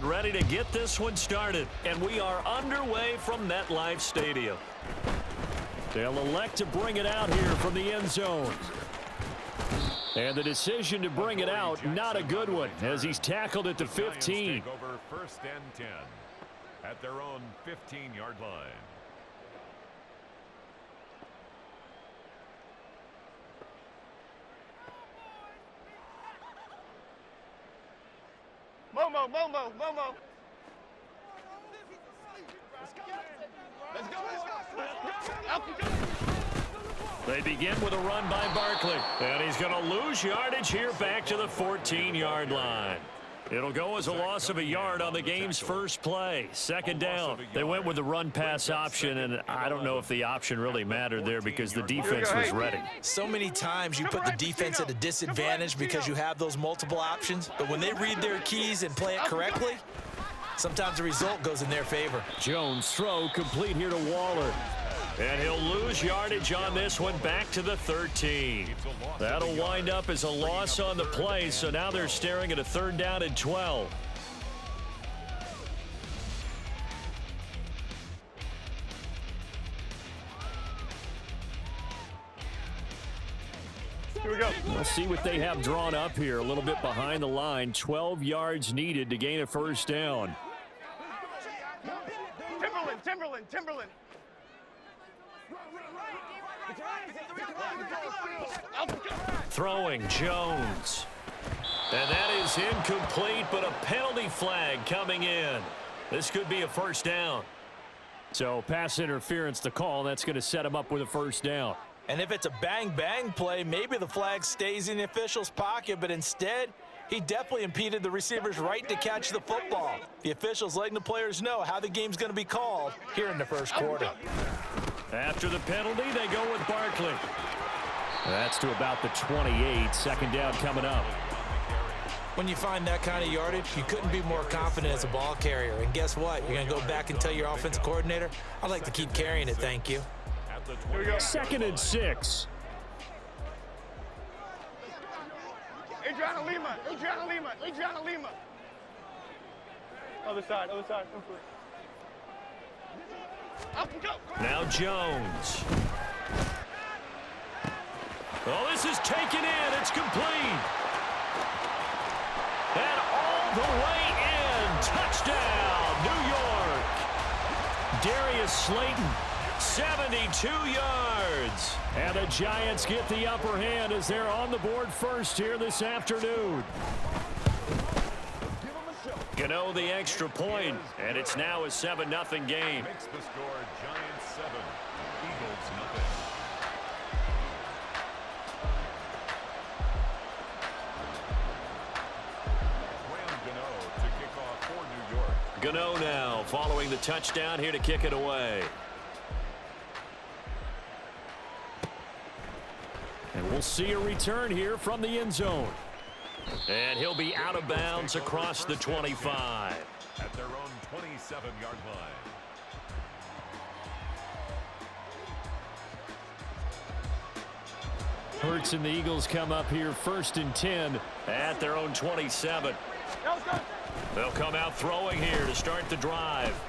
ready to get this one started. And we are underway from MetLife Stadium. They'll elect to bring it out here from the end zone. And the decision to bring it out, not a good one, as he's tackled at the 15. Over 1st and 10 at their own 15-yard line. Momo. Let's go. They begin with a run by Barkley. And he's going to lose yardage here back to the 14-yard line. It'll go as a loss of a yard on the game's first play. 2nd down. They went with the run-pass option, and I don't know if the option really mattered there because the defense was ready. So many times you put the defense at a disadvantage because you have those multiple options, but when they read their keys and play it correctly, sometimes the result goes in their favor. Jones throw complete here to Waller. And he'll lose yardage on this one back to the 13. That'll wind up as a loss on the play, so now they're staring at a 3rd down and 12. Here we go. We'll see what they have drawn up here. A little bit behind the line. 12 yards needed to gain a 1st down. Timberland. Throwing Jones. And that is incomplete, but a penalty flag coming in. This could be a 1st down. So pass interference to call. That's going to set him up with a 1st down. And if it's a bang-bang play, maybe the flag stays in the official's pocket, but instead, he definitely impeded the receiver's right to catch the football. The officials letting the players know how the game's going to be called here in the 1st quarter. After the penalty, they go with Barkley. That's to about the 28. 2nd down coming up. When you find that kind of yardage, you couldn't be more confident as a ball carrier. And guess what? You're going to go back and tell your offensive coordinator, I'd like to keep carrying it, thank you. Here we go. 2nd and 6. Adriana Lima. Other side. Up and go. Now Jones. Oh, this is taken in. It's complete. And all the way in. Touchdown, New York. Darius Slayton, 72 yards. And the Giants get the upper hand as they're on the board first here this afternoon. Gano the extra point, and it's now a 7-0 game. Makes the score Giants 7, Eagles nothing. To kick off for New York. Gano now following the touchdown here to kick it away. And we'll see a return here from the end zone. And he'll be out of bounds across the 25. At their own 27-yard line. Hurts and the Eagles come up here 1st and 10 at their own 27. They'll come out throwing here to start the drive.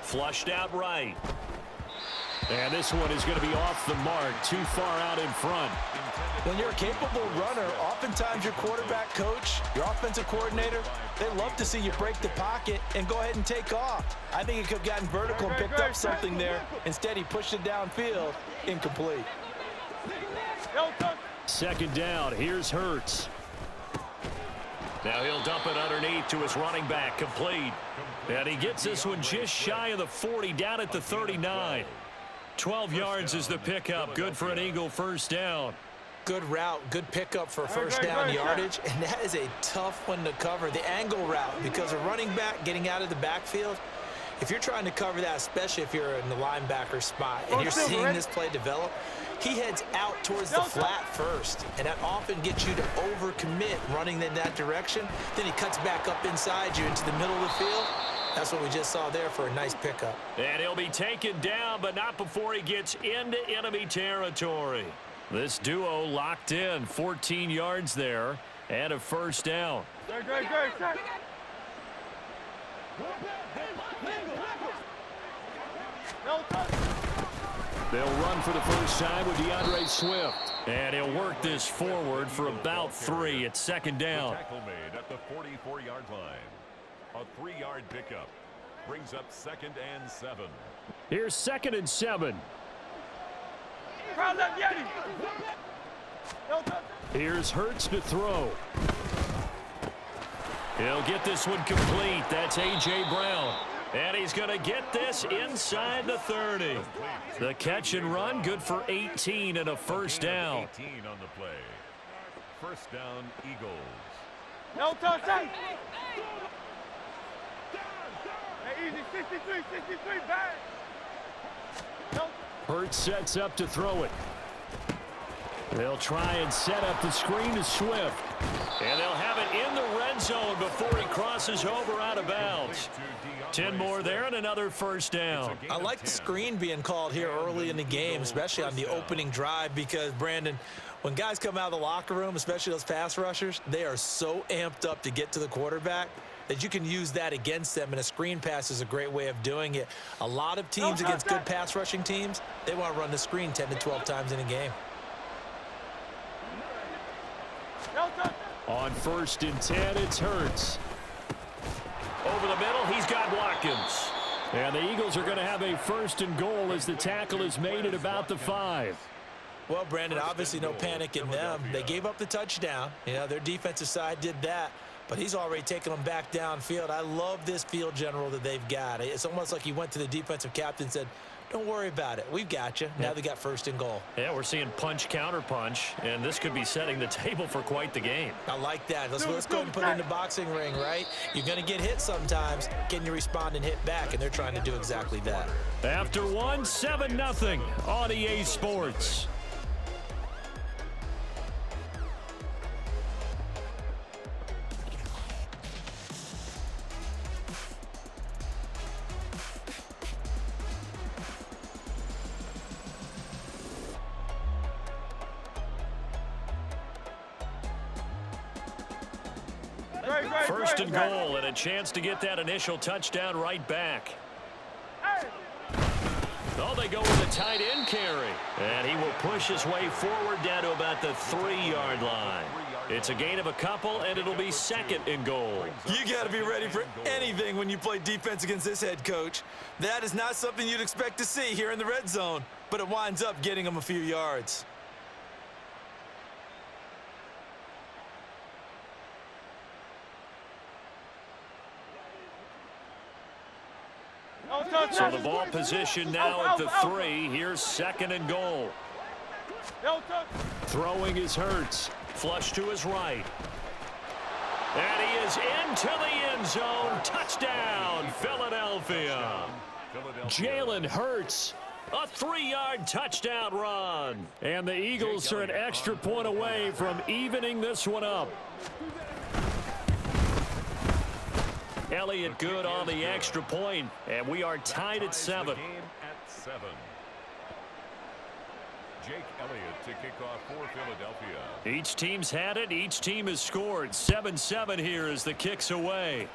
Flushed out right. And this one is going to be off the mark, too far out in front. When you're a capable runner, oftentimes your quarterback coach, your offensive coordinator, they love to see you break the pocket and go ahead and take off. I think he could have gotten vertical and picked up something there. Instead, he pushed it downfield, incomplete. 2nd down, here's Hurts. Now he'll dump it underneath to his running back, complete. And he gets this one just shy of the 40, down at the 39. 12 yards is the pickup, good for an Eagle 1st down. Good route, good pickup for 1st down yardage, and that is a tough one to cover, the angle route, because a running back getting out of the backfield, if you're trying to cover that, especially if you're in the linebacker spot, and you're seeing this play develop, he heads out towards the flat first, and that often gets you to overcommit running in that direction. Then he cuts back up inside you into the middle of the field. That's what we just saw there for a nice pickup. And he'll be taken down, but not before he gets into enemy territory. This duo locked in, 14 yards there, and a 1st down. They'll run for the first time with DeAndre Swift. And he'll work this forward for about 3 at second down. Tackle made at the 44-yard line. A 3-yard pickup brings up 2nd and 7. Here's 2nd and 7. Here's Hurts to throw. He'll get this one complete. That's A.J. Brown. And he's going to get this inside the 30. The catch and run, good for 18 and a first down. 18 on the play. First down, Eagles. No touchdown. Hey, easy, 63, back. No. Hurts sets up to throw it. They'll try and set up the screen to Swift. And they'll have it in the red zone before he crosses over out of bounds. 10 more there and another first down. I like the screen being called here early in the game, especially on the opening drive, because, Brandon, when guys come out of the locker room, especially those pass rushers, they are so amped up to get to the quarterback that you can use that against them, and a screen pass is a great way of doing it. A lot of teams against good pass rushing teams, they want to run the screen 10 to 12 times in a game. On 1st and 10, it's Hurts. Over the middle, he's got Watkins. And the Eagles are going to have a 1st and goal as the tackle is made at about the 5. Well, Brandon, obviously no panic in them. They gave up the touchdown. You know, their defensive side did that, but he's already taken them back downfield. I love this field general that they've got. It's almost like he went to the defensive captain and said, don't worry about it. We've got you. Now they got 1st and goal. Yeah, we're seeing punch, counter punch, and this could be setting the table for quite the game. I like that. Let's go ahead and put it in the boxing ring, right? You're going to get hit sometimes. Can you respond and hit back? And they're trying to do exactly that. After 1, 7-0 on EA Sports. First and goal, and a chance to get that initial touchdown right back. Oh, they go with a tight end carry. And he will push his way forward down to about the 3-yard line. It's a gain of a couple, and it'll be 2nd and goal. You got to be ready for anything when you play defense against this head coach. That is not something you'd expect to see here in the red zone, but it winds up getting him a few yards. So the ball position now at the 3. Here's 2nd and goal. Throwing is Hurts. Flush to his right. And he is into the end zone. Touchdown, Philadelphia. Jalen Hurts. A 3-yard touchdown run. And the Eagles are an extra point away from evening this one up. Elliott good on the extra point, and we are tied at 7. Jake Elliott to kick off for Philadelphia. Each team's had it. Each team has scored. 7-7 here as the kick's away.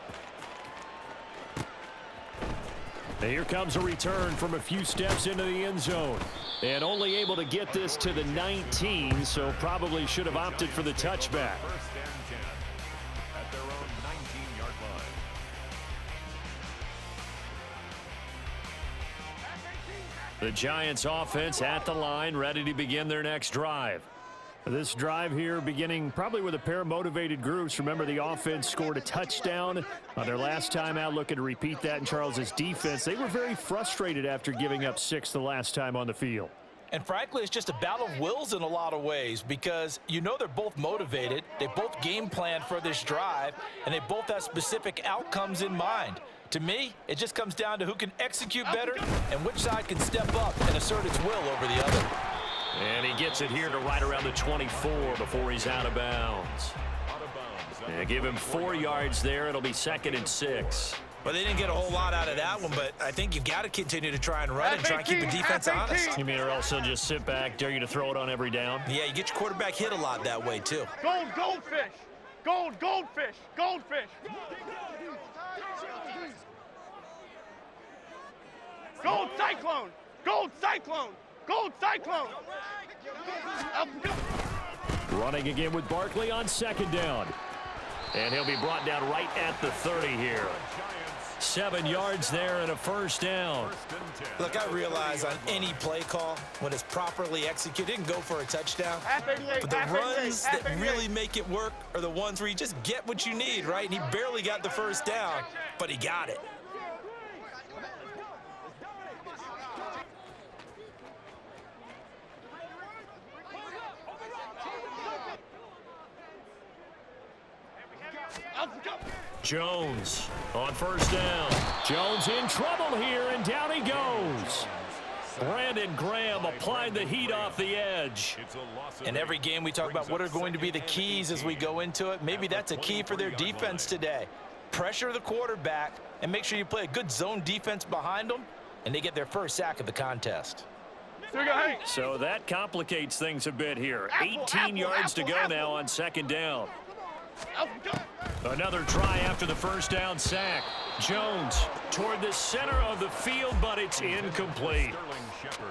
And here comes a return from a few steps into the end zone. And only able to get this to the 19, so probably should have opted for the touchback. First and 10 at their own 19-yard line. The Giants offense at the line, ready to begin their next drive. This drive here beginning probably with a pair of motivated groups. Remember, the offense scored a touchdown on their last time out, looking to repeat that in Charles's defense. They were very frustrated after giving up 6 the last time on the field. And frankly, it's just a battle of wills in a lot of ways, because you know they're both motivated. They both game planned for this drive, and they both have specific outcomes in mind. To me, it just comes down to who can execute better and which side can step up and assert its will over the other. And he gets it here to right around the 24 before he's out of bounds. And give him 4 yards there. It'll be 2nd and 6. Well, they didn't get a whole lot out of that one, but I think you've got to continue to try and run and try and keep the defense honest. You mean or else they'll just sit back, dare you to throw it on every down? Yeah, you get your quarterback hit a lot that way, too. Goldfish. Goldfish. Cyclone! Gold Cyclone! Gold Cyclone! Running again with Barkley on second down. And he'll be brought down right at the 30 here. 7 yards there and a first down. Look, I realize on any play call, when it's properly executed, it can go for a touchdown. But the runs that really make it work are the ones where you just get what you need, right? And he barely got the first down, but he got it. Jones on first down. Jones in trouble here, and down he goes. Brandon Graham applied the heat off the edge. In every game we talk about what are going to be the keys as we go into it. Maybe that's a key for their defense today. Pressure the quarterback and make sure you play a good zone defense behind them, and they get their first sack of the contest. So that complicates things a bit here. 18 yards to go now on second down. Another try after the first down sack. Jones toward the center of the field, but it's incomplete.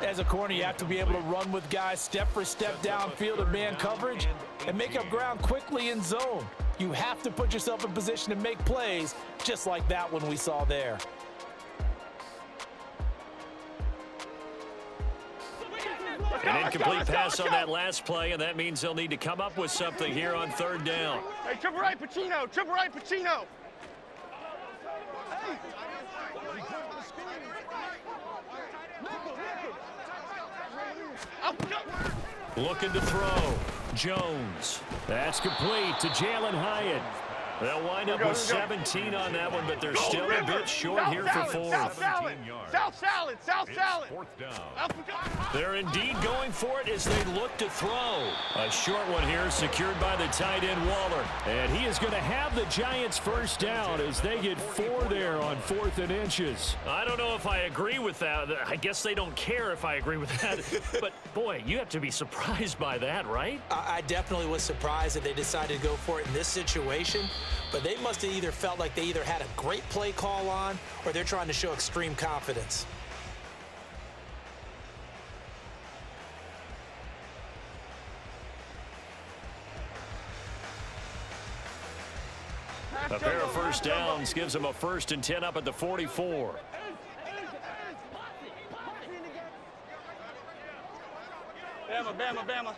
As a corner, you have to be able to run with guys step for step downfield in man coverage and make up ground quickly in zone. You have to put yourself in position to make plays, just like that one we saw there. An incomplete pass on that last play, and that means they'll need to come up with something here on third down. Hey, triple right, Pacino! Triple right, Pacino! Looking to throw. Jones. That's complete to Jalen Hyatt. They'll wind up with 17 on that one, but they're still a bit short here for 4. South salad! South salad! South salad! Fourth down. They're indeed going for it as they look to throw. A short one here secured by the tight end Waller. And he is going to have the Giants first down as they get 4 there on 4th and inches. I don't know if I agree with that. I guess they don't care if I agree with that. But, boy, you have to be surprised by that, right? I definitely was surprised that they decided to go for it in this situation. But they must have either felt like they either had a great play call on or they're trying to show extreme confidence. A pair of first downs gives them a 1st and 10 up at the 44. Bama, Bama, Bama.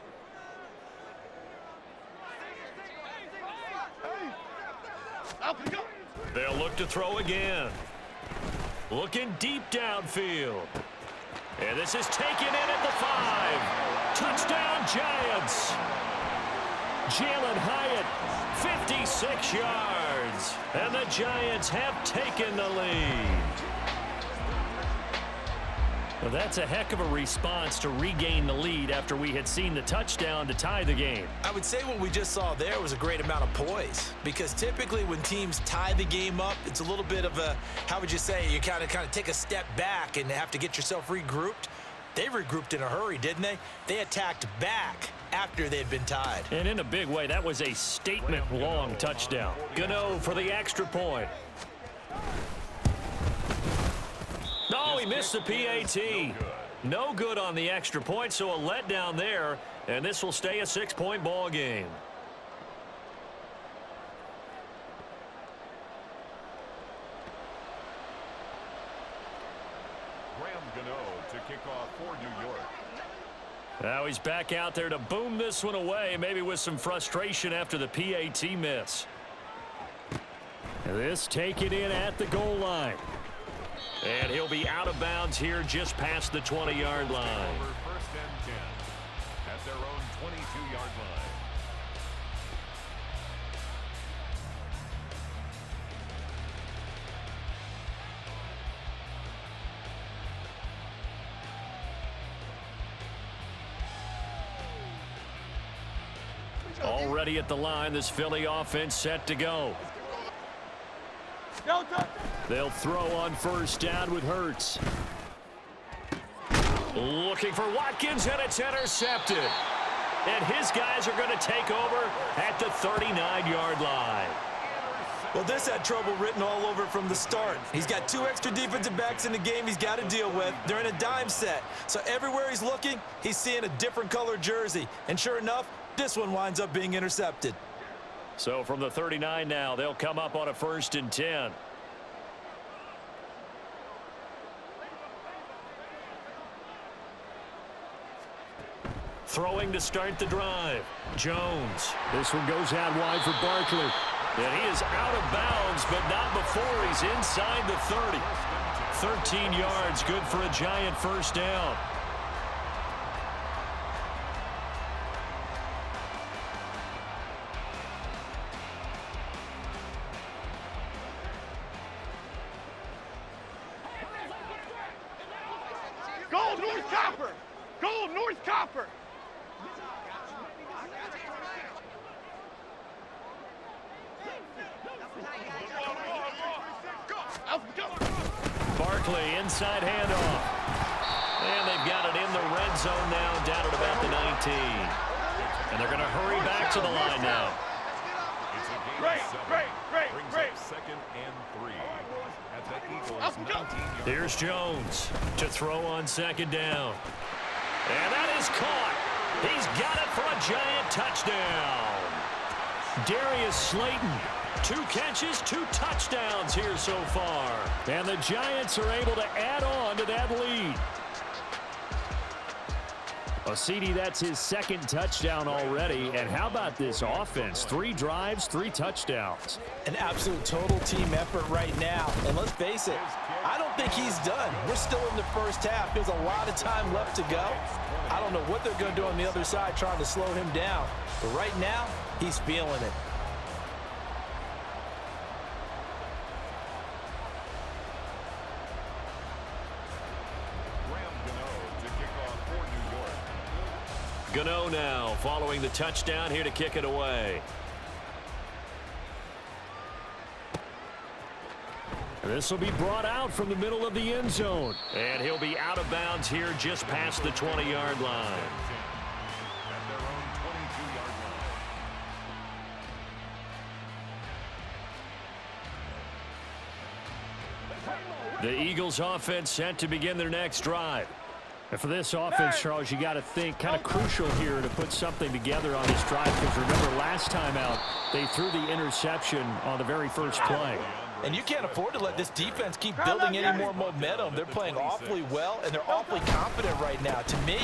They'll look to throw again. Looking deep downfield. And this is taken in at the 5. Touchdown, Giants. Jalen Hyatt, 56 yards. And the Giants have taken the lead. Well, that's a heck of a response to regain the lead after we had seen the touchdown to tie the game. I would say what we just saw there was a great amount of poise, because typically when teams tie the game up, it's a little bit of a, how would you say, you kind of take a step back and have to get yourself regrouped. They regrouped in a hurry, didn't they? They attacked back after they'd been tied. And in a big way, that was a statement-long touchdown. Gano for the extra point. No, he missed the PAT. No good on the extra point, so a letdown there, and this will stay a 6-point ball game. To kick off for New York. Now he's back out there to boom this one away, maybe with some frustration after the PAT miss. This taken in at the goal line. And he'll be out of bounds here just past the 20-yard line. Over 1st and 10 at their own 22-yard line. Already at the line, this Philly offense set to go. They'll throw on first down with Hurts. Looking for Watkins, and it's intercepted. And his guys are going to take over at the 39-yard line. Well, this had trouble written all over from the start. He's got 2 extra defensive backs in the game he's got to deal with. They're in a dime set. So everywhere he's looking, he's seeing a different color jersey. And sure enough, this one winds up being intercepted. So from the 39 now, they'll come up on a 1st and 10. Throwing to start the drive. Jones. This one goes out wide for Barkley. And he is out of bounds, but not before he's inside the 30. 13 yards, good for a Giant 1st down. Goal North Copper! Goal North Copper! Barkley, inside handoff. And they've got it in the red zone now, down at about the 19. And they're going to hurry back to the line now. Great. Brings up 2nd and 3 at the Eagles' 19-yard. Here's Jones to throw on 2nd down. And that is caught. He's got it for a Giant touchdown. Darius Slayton, 2 catches, 2 touchdowns here so far. And the Giants are able to add on to that lead. Well, CD, that's his 2nd touchdown already. And how about this offense? 3 drives, 3 touchdowns. An absolute total team effort right now. And let's face it, I don't think he's done. We're still in the first half. There's a lot of time left to go. I don't know what they're going to do on the other side trying to slow him down. But right now, he's feeling it. Gmen now following the touchdown here to kick it away. This will be brought out from the middle of the end zone. And he'll be out of bounds here just past the 20-yard line. At their own 22-yard line. The Eagles offense set to begin their next drive. And for this offense, Charles, you got to think kind of crucial here to put something together on this drive, because remember last time out they threw the interception on the very first play. And you can't afford to let this defense keep building any more momentum. They're playing awfully well, and they're awfully confident right now. To me,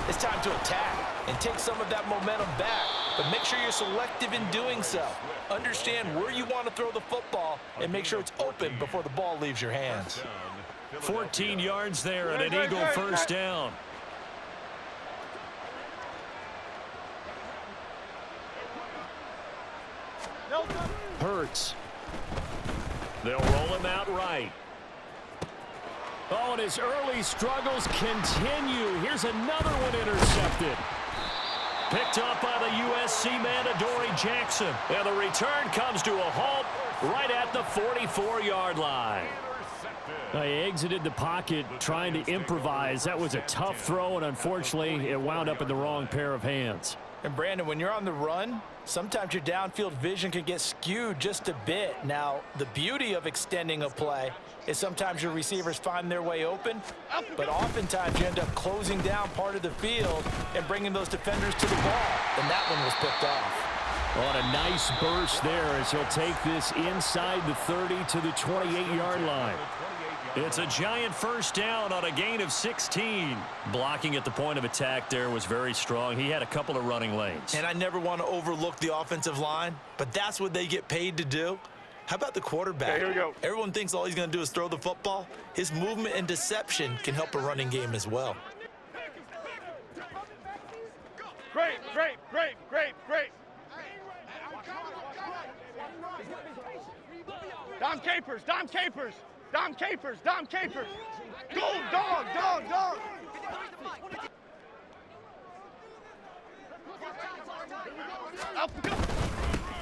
it's time to attack and take some of that momentum back, but make sure you're selective in doing so. Understand where you want to throw the football and make sure it's open before the ball leaves your hands. 14 yards there and an Eagle 1st down. Hurts. They'll roll him out right. Oh, and his early struggles continue. Here's another one intercepted. Picked up by the USC man, Adoree Jackson. And the return comes to a halt right at the 44-yard line. He exited the pocket trying to improvise. That was a tough throw, and unfortunately, it wound up in the wrong pair of hands. And Brandon, when you're on the run, sometimes your downfield vision can get skewed just a bit. Now, the beauty of extending a play is sometimes your receivers find their way open, but oftentimes you end up closing down part of the field and bringing those defenders to the ball. And that one was picked off. On a nice burst there as he'll take this inside the 30 to the 28-yard line. It's a Giant 1st down on a gain of 16. Blocking at the point of attack there was very strong. He had a couple of running lanes. And I never want to overlook the offensive line, but that's what they get paid to do. How about the quarterback? Okay, here we go. Everyone thinks all he's going to do is throw the football. His movement and deception can help a running game as well. Great. Dom Capers. Go, dog.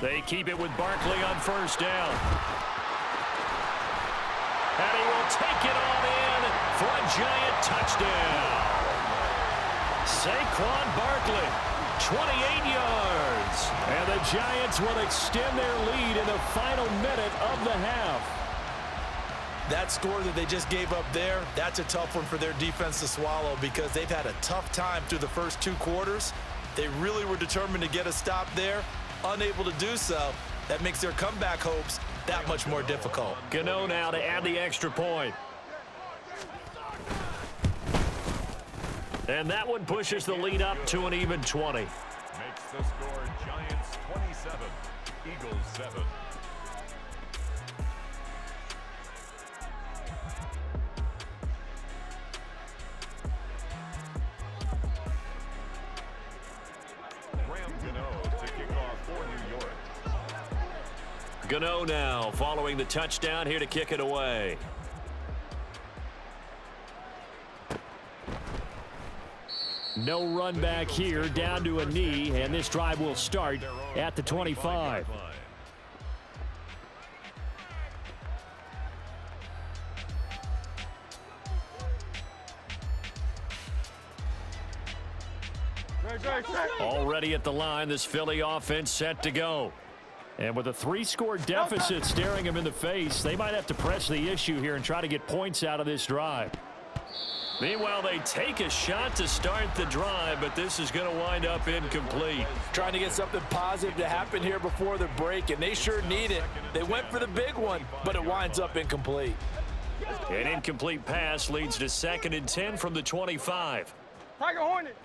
They keep it with Barkley on 1st down. And he will take it on in for a Giant touchdown. Saquon Barkley 28 yards. And the Giants will extend their lead in the final minute of the half. That score that they just gave up there, that's a tough one for their defense to swallow because they've had a tough time through the first 2 quarters. They really were determined to get a stop there, unable to do so. That makes their comeback hopes that much more difficult. Gmen now to add the extra point. And that one pushes the lead up to an even 20. Makes the score Giants 27, Eagles 7. Gmen now following the touchdown here to kick it away. No run back here, down to a knee, and this drive will start at the 25. Already at the line, this Philly offense set to go. And with a 3-score deficit staring them in the face, they might have to press the issue here and try to get points out of this drive. Meanwhile, they take a shot to start the drive, but this is going to wind up incomplete. Trying to get something positive to happen here before the break, and they sure need it. They went for the big one, but it winds up incomplete. An incomplete pass leads to 2nd and 10 from the 25. Tiger Hornet.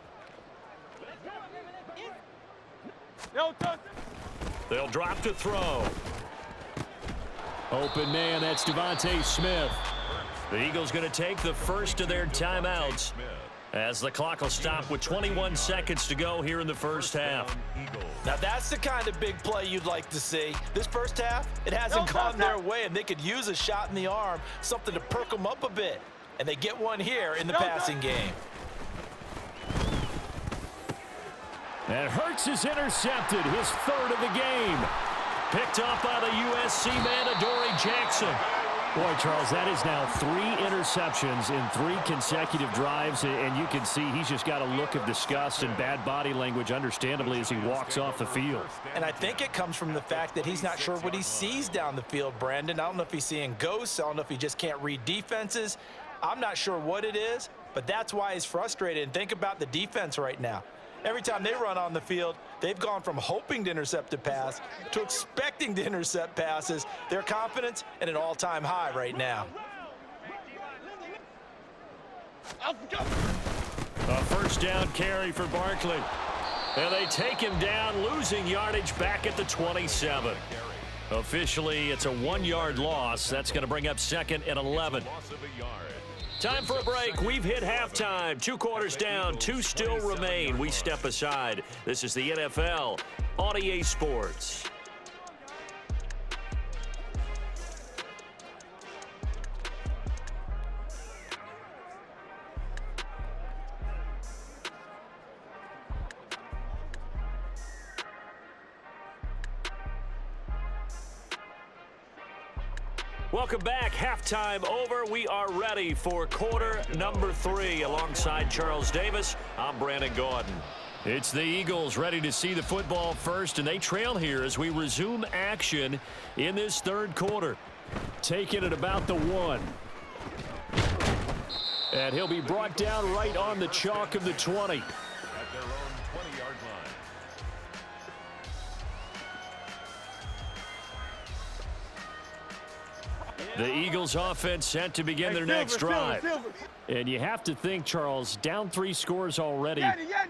They'll drop to throw. Open man, that's Devontae Smith. The Eagles going to take the first of their timeouts as the clock will stop with 21 seconds to go here in the first half. Now that's the kind of big play you'd like to see. This first half, it hasn't gone their way, and they could use a shot in the arm, something to perk them up a bit. And they get one here in the passing game. And Hurts is intercepted, his 3rd of the game. Picked up by the USC man, Adoree Jackson. Boy, Charles, that is now 3 interceptions in 3 consecutive drives, and you can see he's just got a look of disgust and bad body language, understandably, as he walks off the field. And I think it comes from the fact that he's not sure what he sees down the field, Brandon. I don't know if he's seeing ghosts. I don't know if he just can't read defenses. I'm not sure what it is, but that's why he's frustrated. And think about the defense right now. Every time they run on the field, they've gone from hoping to intercept a pass to expecting to intercept passes. Their confidence at an all-time high right now. A first down carry for Barkley. And they take him down, losing yardage back at the 27. Officially, it's a 1-yard loss. That's going to bring up 2nd and 11. Time for a break. We've hit halftime. 2 quarters down, 2 still remain. We step aside. This is the NFL on EA Sports. Welcome back. Halftime over. We are ready for quarter number 3. Alongside Charles Davis, I'm Brandon Gordon. It's the Eagles ready to see the football first, and they trail here as we resume action in this 3rd quarter. Taking it about the 1. And he'll be brought down right on the chalk of the 20. At their own 20-yard line. The Eagles offense set to begin their next drive. And you have to think, Charles, down 3 scores already.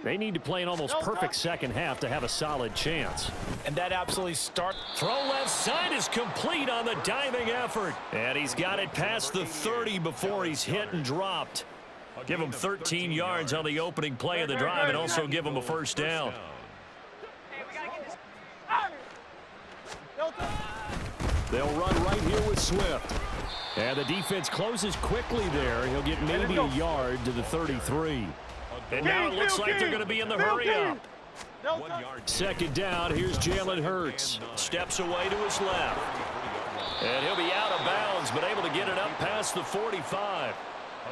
They need to play an almost perfect second half to have a solid chance. And that absolutely starts. Throw left side is complete on the diving effort. And he's got it past the 30 before he's hit and dropped. Give him 13 yards on the opening play of the drive and also give him a first down. They'll run right here with Swift. And the defense closes quickly there. He'll get maybe a yard to the 33. And now it looks like they're going to be in the hurry up. 2nd down, here's Jalen Hurts. Steps away to his left. And he'll be out of bounds, but able to get it up past the 45.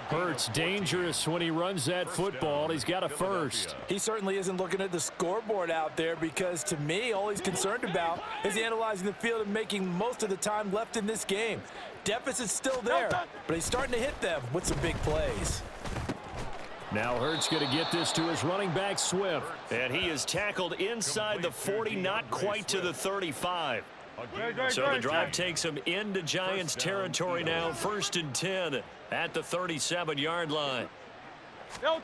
Hurts dangerous when he runs that football. He's got a first. He certainly isn't looking at the scoreboard out there because, to me, all he's concerned about is analyzing the field and making most of the time left in this game. Deficit's still there, but he's starting to hit them with some big plays. Now Hurts going to get this to his running back Swift. And he is tackled inside the 40, not quite to the 35. So the drive takes him into Giants territory now, 1st and 10 at the 37-yard line. They'll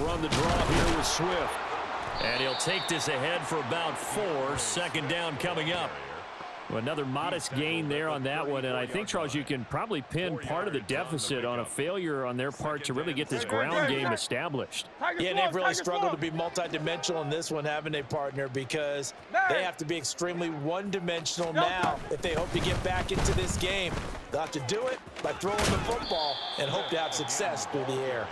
run the draw here with Swift. And he'll take this ahead for about 4. 2nd down coming up. Another modest gain there on that one, and I think, Charles, you can probably pin part of the deficit on a failure on their part to really get this ground game established. Yeah, and they've really struggled to be multidimensional in this one, haven't they, partner, because they have to be extremely one-dimensional now if they hope to get back into this game. They'll have to do it by throwing the football and hope to have success through the air.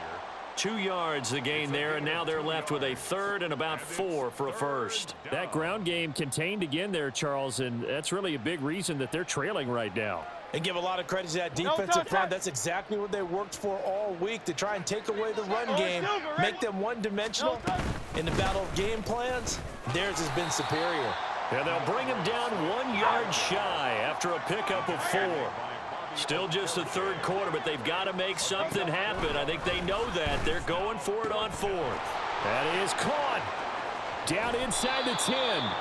2 yards the gain there, and now they're left with a 3rd and about 4 for a first. That ground game contained again there, Charles, and that's really a big reason that they're trailing right now. And give a lot of credit to that defensive front. That's exactly what they worked for all week, to try and take away the run game, make them one-dimensional. In the battle of game plans, theirs has been superior. And they'll bring him down 1 yard shy after a pickup of 4. Still just the 3rd quarter, but they've got to make something happen. I think they know that. They're going for it on 4th. That is caught. Down inside the 10.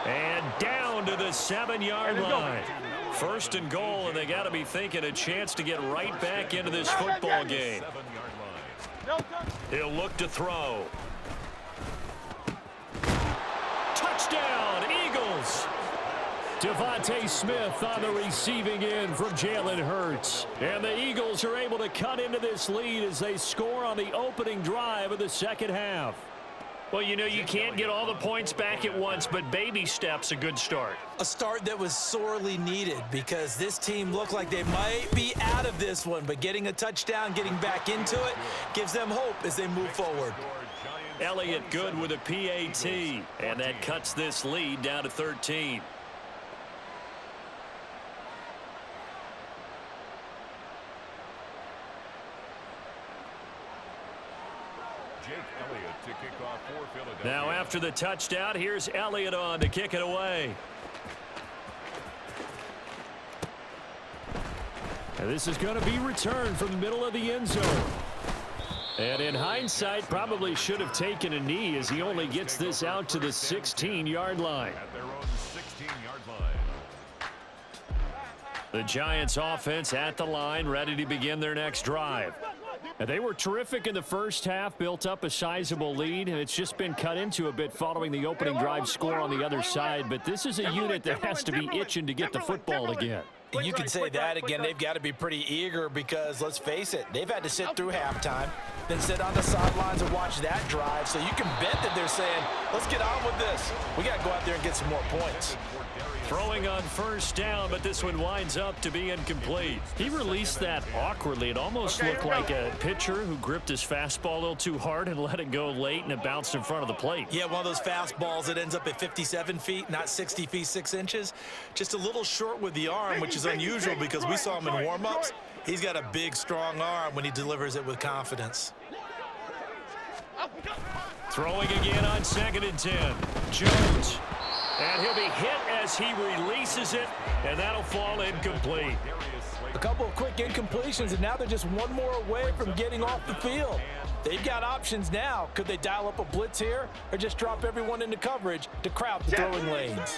And down to the 7-yard line. 1st and goal, and they got to be thinking a chance to get right back into this football game. He'll look to throw. Touchdown, Eagles! Devontae Smith on the receiving end from Jalen Hurts. And the Eagles are able to cut into this lead as they score on the opening drive of the 2nd half. Well, you know, you can't get all the points back at once, but baby steps a good start. A start that was sorely needed because this team looked like they might be out of this one, but getting a touchdown, getting back into it, gives them hope as they move forward. Elliott good with a PAT, and that cuts this lead down to 13. Now after the touchdown, here's Elliott on to kick it away. And this is going to be returned from the middle of the end zone. And in hindsight, probably should have taken a knee as he only gets this out to the 16-yard line. At their own 16-yard line. The Giants offense at the line, ready to begin their next drive. And they were terrific in the first half, built up a sizable lead, and it's just been cut into a bit following the opening drive score on the other side. But this is a unit that has to be itching to get the football again. And you can say that again. They've got to be pretty eager because, let's face it, they've had to sit through halftime, then sit on the sidelines and watch that drive. So you can bet that they're saying, let's get on with this. We got to go out there and get some more points. Throwing on 1st down, but this one winds up to be incomplete. He released that awkwardly. It almost looked like a pitcher who gripped his fastball a little too hard and let it go late, and it bounced in front of the plate. Yeah, one of those fastballs that ends up at 57 feet, not 60 feet 6 inches. Just a little short with the arm, which is unusual because we saw him in warm-ups. He's got a big, strong arm when he delivers it with confidence. Throwing again on 2nd and 10. Jones. And he'll be hit as he releases it, and that'll fall incomplete. A couple of quick incompletions, and now they're just one more away from getting off the field. They've got options now. Could they dial up a blitz here or just drop everyone into coverage to crowd the throwing lanes?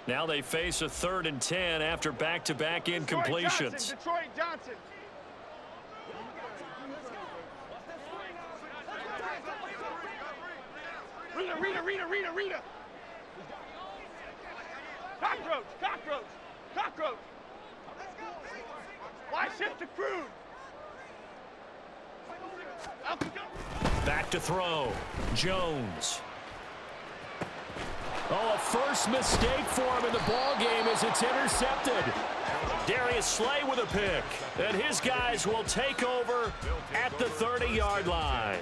Now they face a 3rd and 10 after back-to-back incompletions. Detroit Johnson. Rita. Cockroach. Why shift to Crude? Back to throw. Jones. Oh, a first mistake for him in the ball game as it's intercepted. Darius Slay with a pick. And his guys will take over at the 30-yard line.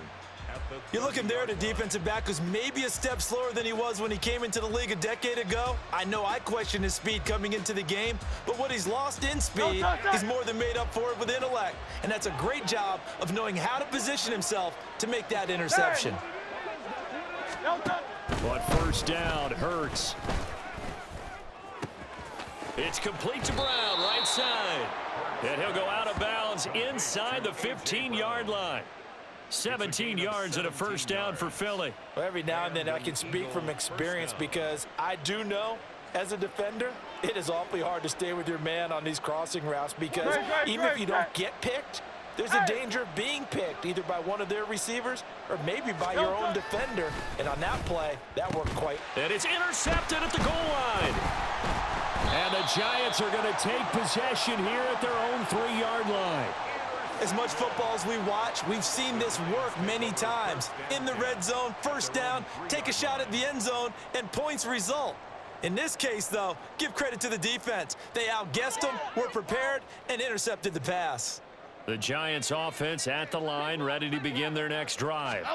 You're looking there at a defensive back who's maybe a step slower than he was when he came into the league a decade ago. I know I questioned his speed coming into the game, but what he's lost in speed, he's more than made up for it with intellect. And that's a great job of knowing how to position himself to make that interception. But first down hurts. It's complete to Brown, right side. And he'll go out of bounds inside the 15-yard line. 17 yards and a first down for Philly. Well, every now and then I can speak from experience because I do know as a defender, it is awfully hard to stay with your man on these crossing routes because even if you don't get picked, there's a danger of being picked either by one of their receivers or maybe by your own defender. And on that play, that worked quite. And it's intercepted at the goal line. And the Giants are going to take possession here at their own 3-yard line. As much football as we watch, we've seen this work many times. In the red zone, first down, take a shot at the end zone, and points result. In this case, though, give credit to the defense. They outguessed them, were prepared, and intercepted the pass. The Giants offense at the line, ready to begin their next drive.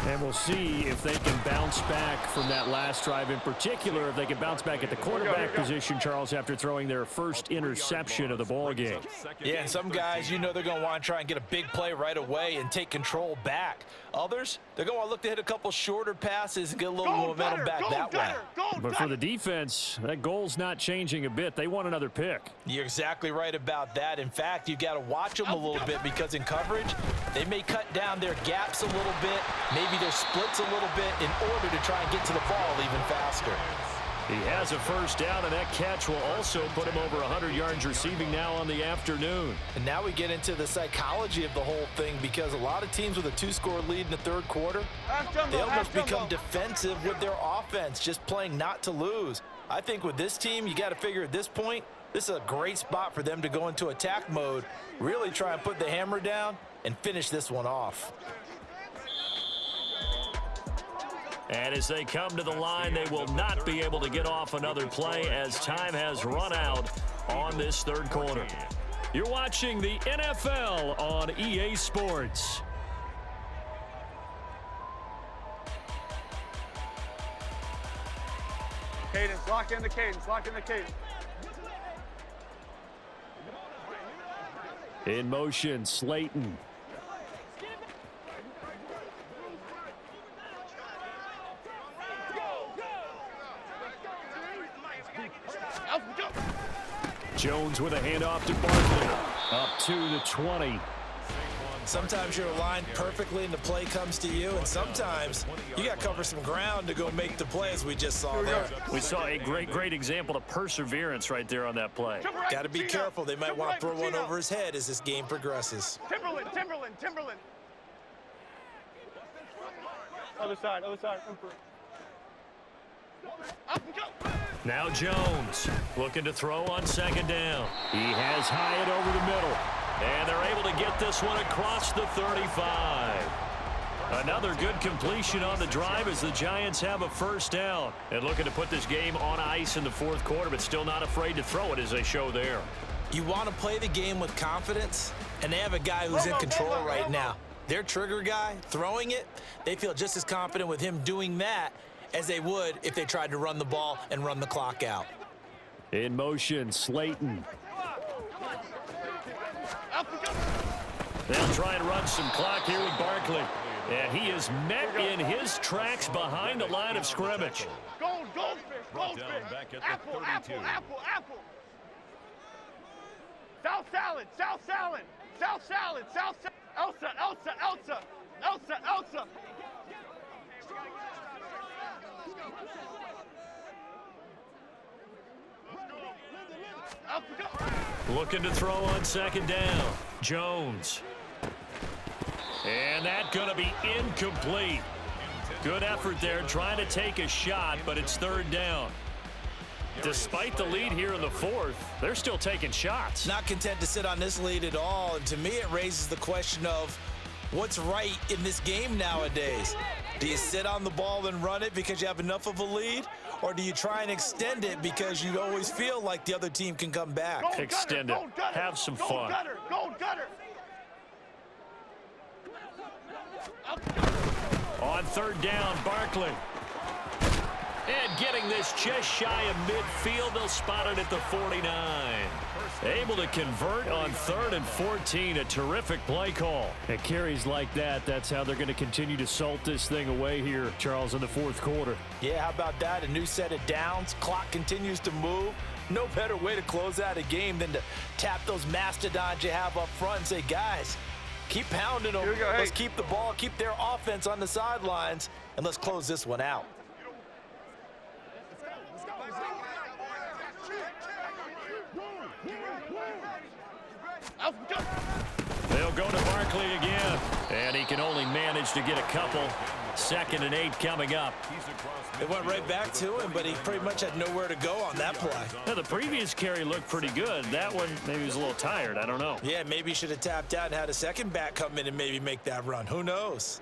And we'll see if they can bounce back from that last drive in particular, if they can bounce back at the quarterback position, Charles, after throwing their first interception of the ball game. Yeah, and some guys, you know they're going to want to try and get a big play right away and take control back. Others, they're going to look to hit a couple shorter passes and get a little momentum back that way. But for the defense, that goal's not changing a bit. They want another pick. You're exactly right about that. In fact, you got to watch them a little bit because in coverage, they may cut down their gaps a little bit, maybe their splits a little bit in order to try and get to the ball even faster. He has a first down, and that catch will also put him over 100 yards receiving now on the afternoon. And now we get into the psychology of the whole thing because a lot of teams with a 2-score lead in the third quarter, they almost become defensive with their offense, just playing not to lose. I think with this team, you got to figure at this point, this is a great spot for them to go into attack mode, really try and put the hammer down and finish this one off. And as they come to the line, they will not be able to get off another play as time has run out on this third quarter. You're watching the NFL on EA Sports. Cadence, lock in the cadence, lock in the cadence. In motion, Slayton. Jones with a handoff to Barkley. Up to the 20. Sometimes you're aligned perfectly and the play comes to you, and sometimes you got to cover some ground to go make the play as we just saw there. We saw a great example of perseverance right there on that play. Got to be careful. They might want to throw one over his head as this game progresses. Timberland. Other side. Up and go. Now Jones looking to throw on second down. He has Hyatt over the middle. And they're able to get this one across the 35. Another good completion on the drive as the Giants have a first down. And looking to put this game on ice in the fourth quarter, but still not afraid to throw it as they show there. You want to play the game with confidence, and they have a guy who's in control right now. Their trigger guy, throwing it, they feel just as confident with him doing that as they would if they tried to run the ball and run the clock out. In motion, Slayton. They'll try and run some clock here with Barkley. And he is met in his tracks behind the line of scrimmage. Goldfish. Apple. South salad. Elsa. Looking to throw on second down. Jones. And that's going to be incomplete. Good effort there trying to take a shot, but it's third down. Despite the lead here in the fourth, they're still taking shots. Not content to sit on this lead at all, and to me it raises the question of what's right in this game nowadays. Do you sit on the ball and run it because you have enough of a lead, or do you try and extend it because you always feel like the other team can come back? Extend it. Have some fun. Gold gutter. On third down, Barkley. And getting this just shy of midfield, they'll spot it at the 49. Able to convert on 3rd and 14. A terrific play call. At carries like that, that's how they're going to continue to salt this thing away here, Charles, in the 4th quarter. Yeah, how about that? A new set of downs. Clock continues to move. No better way to close out a game than to tap those mastodons you have up front and say, guys, keep pounding them. Let's keep the ball, keep their offense on the sidelines, and let's close this one out. They'll go to Barkley again, and he can only manage to get a couple. 2nd and 8 coming up. It went right back to him, but he pretty much had nowhere to go on that play. Now, the previous carry looked pretty good. That one, maybe he was a little tired. I don't know. Yeah, maybe he should have tapped out and had a second back come in and maybe make that run. Who knows?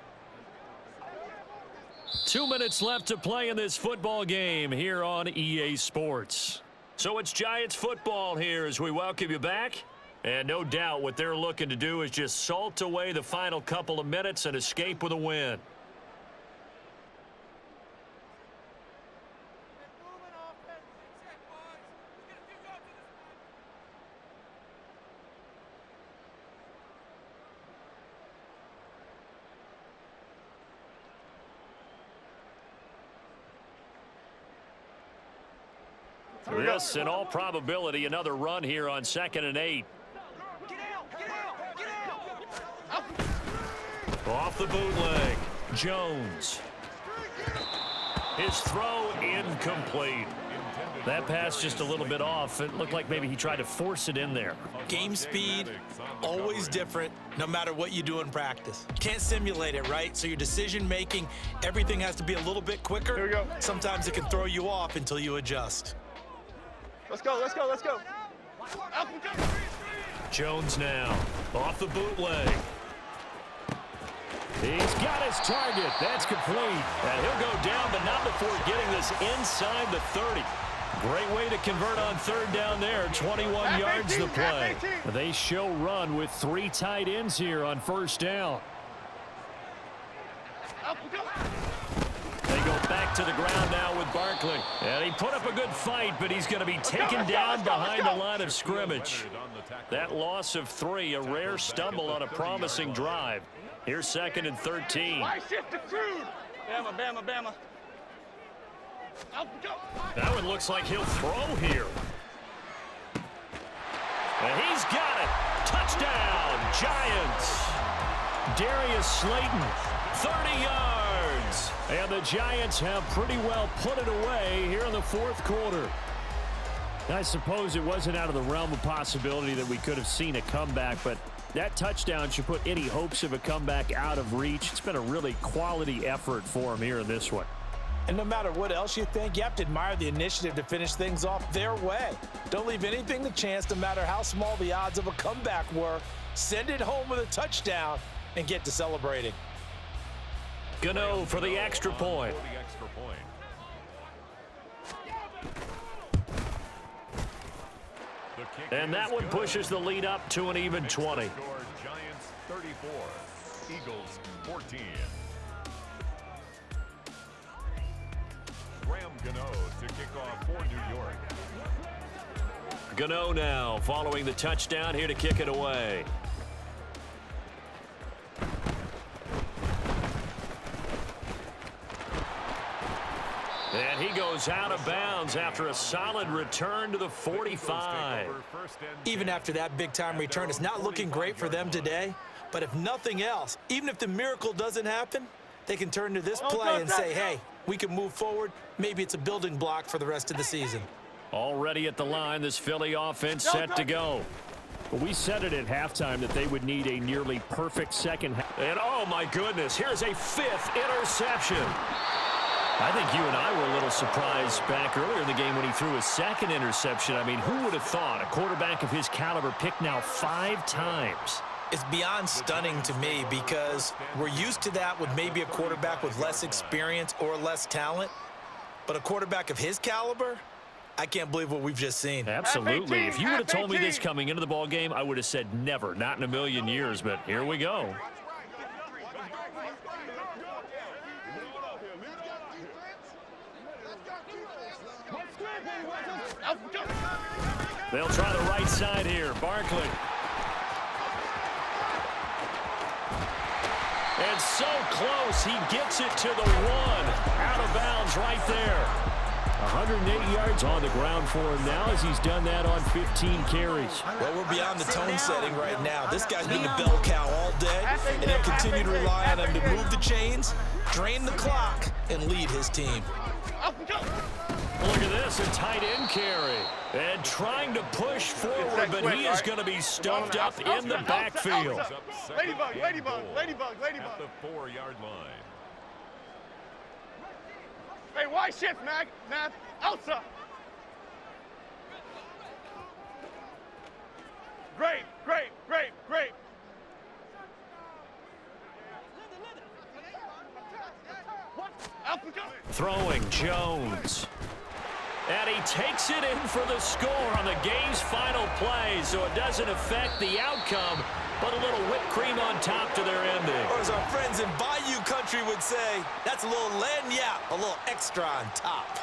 2 minutes left to play in this football game here on EA Sports. So it's Giants football here as we welcome you back. And no doubt what they're looking to do is just salt away the final couple of minutes and escape with a win. This, in all probability, another run here on 2nd and 8. Off the bootleg, Jones. His throw incomplete. That pass just a little bit off. It looked like maybe he tried to force it in there. Game speed, always different, no matter what you do in practice. Can't simulate it, right? So your decision making, everything has to be a little bit quicker. Here we go. Sometimes it can throw you off until you adjust. Let's go, let's go, let's go. Jones now, off the bootleg. He's got his target. That's complete. And he'll go down, but not before getting this inside the 30. Great way to convert on 3rd down there. 21 yards to play. They show run with 3 tight ends here on 1st down. They go back to the ground now with Barkley. And he put up a good fight, but he's going to be taken down behind the line of scrimmage. That loss of 3, a rare stumble on a promising drive. Here's 2nd and 13. Why shift the crude? Bama, Bama, Bama. That one looks like he'll throw here. And he's got it. Touchdown, Giants. Darius Slayton, 30 yards. And the Giants have pretty well put it away here in the 4th quarter. I suppose it wasn't out of the realm of possibility that we could have seen a comeback, but that touchdown should put any hopes of a comeback out of reach. It's been a really quality effort for him here in this one. And no matter what else you think, you have to admire the initiative to finish things off their way. Don't leave anything to chance, no matter how small the odds of a comeback were. Send it home with a touchdown and get to celebrating. Gmen for the extra point. And that one pushes the lead up to an even 20. Giants 34, Eagles 14. Gmen to kick off for New York. Gmen now following the touchdown here to kick it away. And he goes out of bounds after a solid return to the 45. Even after that big-time return, it's not looking great for them today. But if nothing else, even if the miracle doesn't happen, they can turn to this play and say, hey, we can move forward. Maybe it's a building block for the rest of the season. Already at the line, this Philly offense set to go. We said it at halftime that they would need a nearly perfect second half. And oh my goodness, here's a 5th interception. I think you and I were a little surprised back earlier in the game when he threw his 2nd interception. I mean, who would have thought a quarterback of his caliber picked now 5 times? It's beyond stunning to me because we're used to that with maybe a quarterback with less experience or less talent. But a quarterback of his caliber, I can't believe what we've just seen. Absolutely. If you would have told me this coming into the ball game, I would have said never, not in a million years. But here we go. They'll try the right side here. Barkley. And so close, he gets it to the 1. Out of bounds right there. 108 yards on the ground for him now as he's done that on 15 carries. Well, we're beyond the tone setting right now. This guy's been the bell cow all day, and he'll continue to rely on him to move the chains, drain the clock, and lead his team. Look at this, a tight end carry. And trying to push forward, but he is going to be stuffed up in the backfield. Ladybug, ladybug, ladybug, ladybug. At the 4-yard line. Hey, why shift, Matt? Elsa. Great, great, great, great. Throwing Jones. And he takes it in for the score on the game's final play, so it doesn't affect the outcome, but a little whipped cream on top to their ending. Or as our friends in Bayou country would say, that's a little lagniappe, a little extra on top.